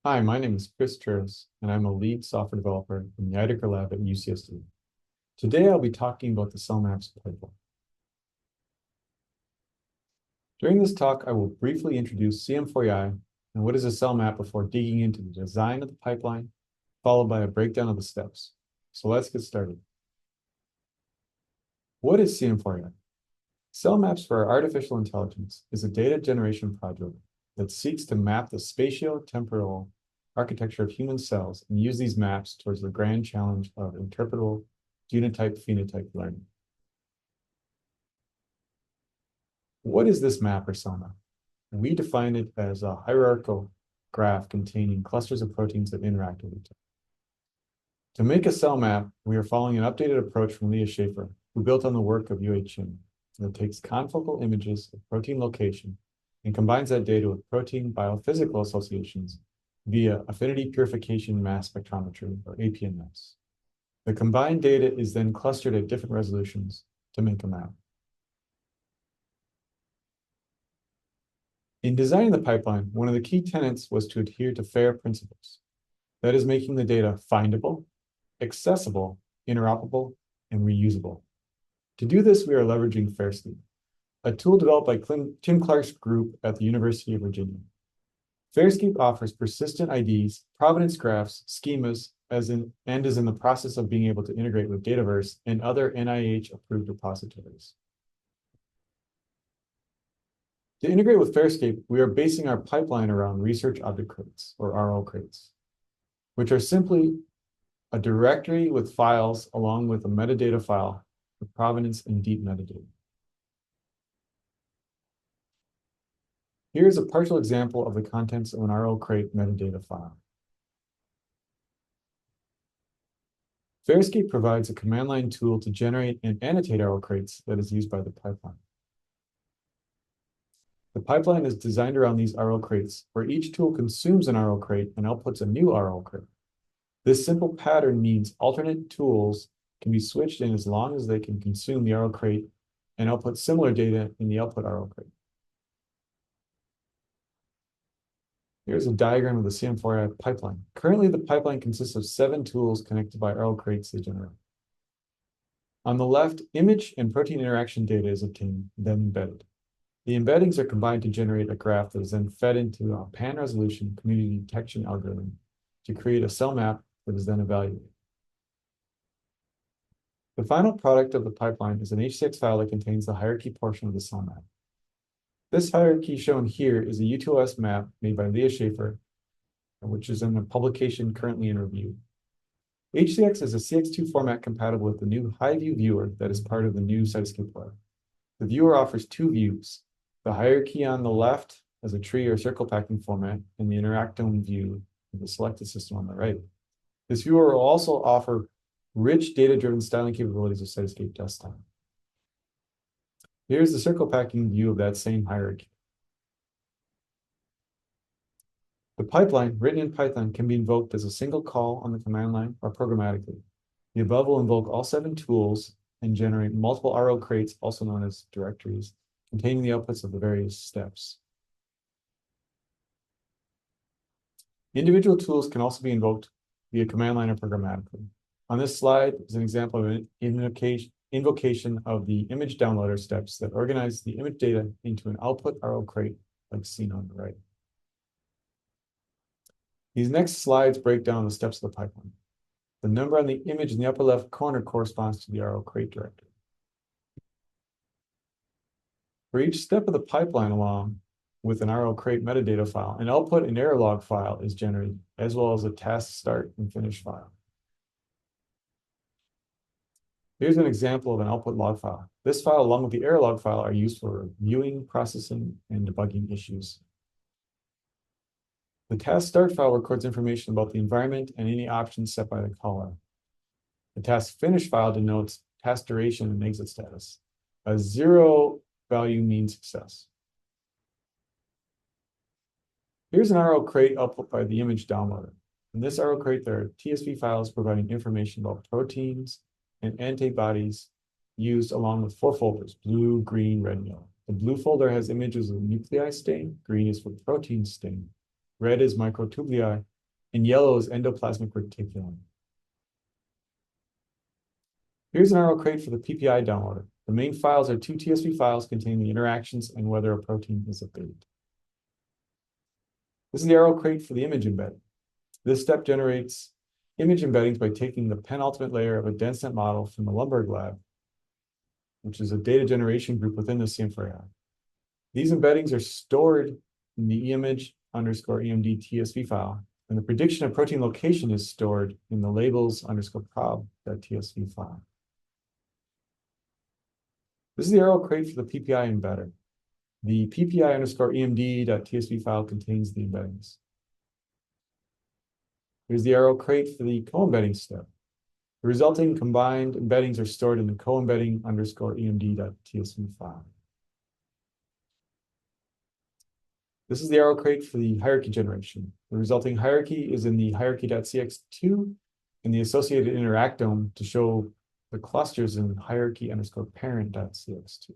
Hi, my name is Chris Churas, and I'm a lead software developer in the hierarchical lab at UCSD. Today, I'll be talking about the cell maps pipeline. During this talk, I will briefly introduce CM4EI and what is a cell map before digging into the design of the pipeline, followed by a breakdown of the steps. So let's get started. What is CM4EI? Cell Maps for Artificial Intelligence is a data generation project that seeks to map the spatio-temporal architecture of human cells and use these maps towards the grand challenge of interpretable genotype-phenotype learning. What is this map or cell map? We define it as a hierarchical graph containing clusters of proteins that interact with each other. To make a cell map, we are following an updated approach from Leah Schaefer, who built on the work of Yue Chin, that takes confocal images of protein location and combines that data with protein biophysical associations via affinity purification mass spectrometry, or APMS. The combined data is then clustered at different resolutions to make a map. In designing the pipeline, one of the key tenets was to adhere to FAIR principles. That is, making the data findable, accessible, interoperable, and reusable. To do this, we are leveraging FAIRscape, a tool developed by Tim Clark's group at the University of Virginia. FAIRscape offers persistent IDs, provenance graphs, schemas, and is in the process of being able to integrate with Dataverse and other NIH-approved repositories. To integrate with FAIRscape, we are basing our pipeline around research object crates, or RO crates, which are simply a directory with files along with a metadata file for provenance and deep metadata. Here is a partial example of the contents of an RO crate metadata file. FAIRscape provides a command line tool to generate and annotate RO crates that is used by the pipeline. The pipeline is designed around these RO crates, where each tool consumes an RO crate and outputs a new RO crate. This simple pattern means alternate tools can be switched in as long as they can consume the RO crate and output similar data in the output RO crate. Here's a diagram of the CM4EI pipeline. Currently, the pipeline consists of 7 tools connected by RO crates they generate. On the left, image and protein interaction data is obtained, then embedded. The embeddings are combined to generate a graph that is then fed into a pan-resolution community detection algorithm to create a cell map that is then evaluated. The final product of the pipeline is an HCX file that contains the hierarchy portion of the cell map. This hierarchy shown here is a U2S map made by Leah Schaefer, which is in a publication currently in review. HCX is a CX2 format compatible with the new HiView viewer that is part of the new Cytoscape web. The viewer offers 2 views, the hierarchy on the left as a tree or circle packing format, and the interactome view of the selected system on the right. This viewer will also offer rich data-driven styling capabilities of Cytoscape Desktop. Here's the circle packing view of that same hierarchy. The pipeline, written in Python, can be invoked as a single call on the command line or programmatically. The above will invoke all 7 tools and generate multiple RO crates, also known as directories, containing the outputs of the various steps. Individual tools can also be invoked via command line or programmatically. On this slide is an example of an invocation of the image downloader steps that organize the image data into an output RO crate like seen on the right. These next slides break down the steps of the pipeline. The number on the image in the upper left corner corresponds to the RO crate directory. For each step of the pipeline along with an RO crate metadata file, an output and error log file is generated, as well as a task start and finish file. Here's an example of an output log file. This file, along with the error log file, are used for viewing, processing, and debugging issues. The task start file records information about the environment and any options set by the caller. The task finish file denotes task duration and exit status. A 0 value means success. Here's an RO crate output by the image downloader. In this RO crate, there are TSV files providing information about proteins and antibodies used along with 4 folders: blue, green, red, and yellow. The blue folder has images of nuclei stain, green is for protein stain, red is microtubuli, and yellow is endoplasmic reticulum. Here's an RO crate for the PPI downloader. The main files are two TSV files containing the interactions and whether a protein is abated. This is the RO crate for the image embedding. This step generates image embeddings by taking the penultimate layer of a DenseNet model from the Lumberg lab, which is a data generation group within the CM4AI. These embeddings are stored in the image_emd TSV file, and the prediction of protein location is stored in the labels_prob.tsv file. This is the RO crate for the PPI embedder. The PPI_emd.tsv file contains the embeddings. Here's the RO crate for the co-embedding step. The resulting combined embeddings are stored in the co-embedding_emd.tsv file. This is the RO crate for the hierarchy generation. The resulting hierarchy is in the hierarchy.cx2 and the associated interactome to show the clusters in hierarchy_parent.cx2.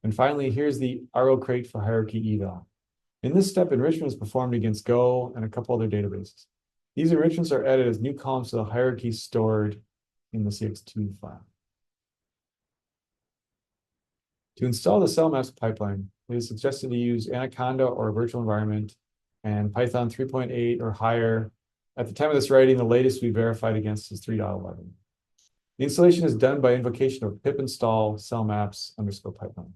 And finally, here's the RO crate for hierarchy eval. In this step, enrichment is performed against Go and a couple other databases. These enrichments are added as new columns to the hierarchy stored in the CX2 file. To install the cell maps pipeline, it is suggested to use Anaconda or a virtual environment and Python 3.8 or higher. At the time of this writing, the latest we verified against is 3.11. The installation is done by invocation of pip install cellmaps_pipeline.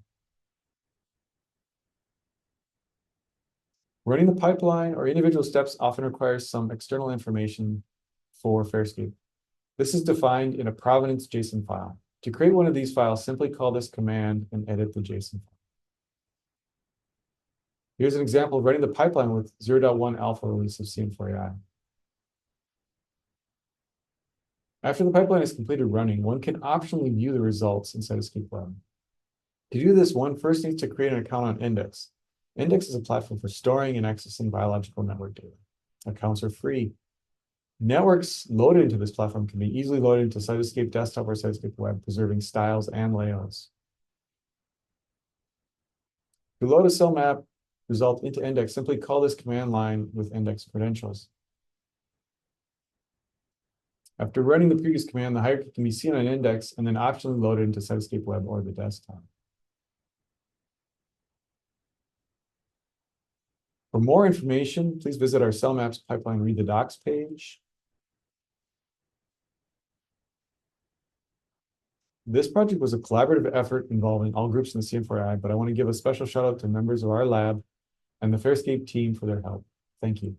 Running the pipeline or individual steps often requires some external information for Fairscape. This is defined in a provenance JSON file. To create one of these files, simply call this command and edit the JSON file. Here's an example of running the pipeline with 0.1 alpha release of CM4AI. After the pipeline is completed running, one can optionally view the results in Cytoscape Web. To do this, one first needs to create an account on Index. Index is a platform for storing and accessing biological network data. Accounts are free. Networks loaded into this platform can be easily loaded into Cytoscape Desktop or Cytoscape Web, preserving styles and layouts. To load a cell map result into Index, simply call this command line with Index credentials. After running the previous command, the hierarchy can be seen on Index and then optionally loaded into Cytoscape Web or the desktop. For more information, please visit our Cell Maps Pipeline Read the Docs page. This project was a collaborative effort involving all groups in the CM4AI, but I want to give a special shout out to members of our lab and the Fairscape team for their help. Thank you.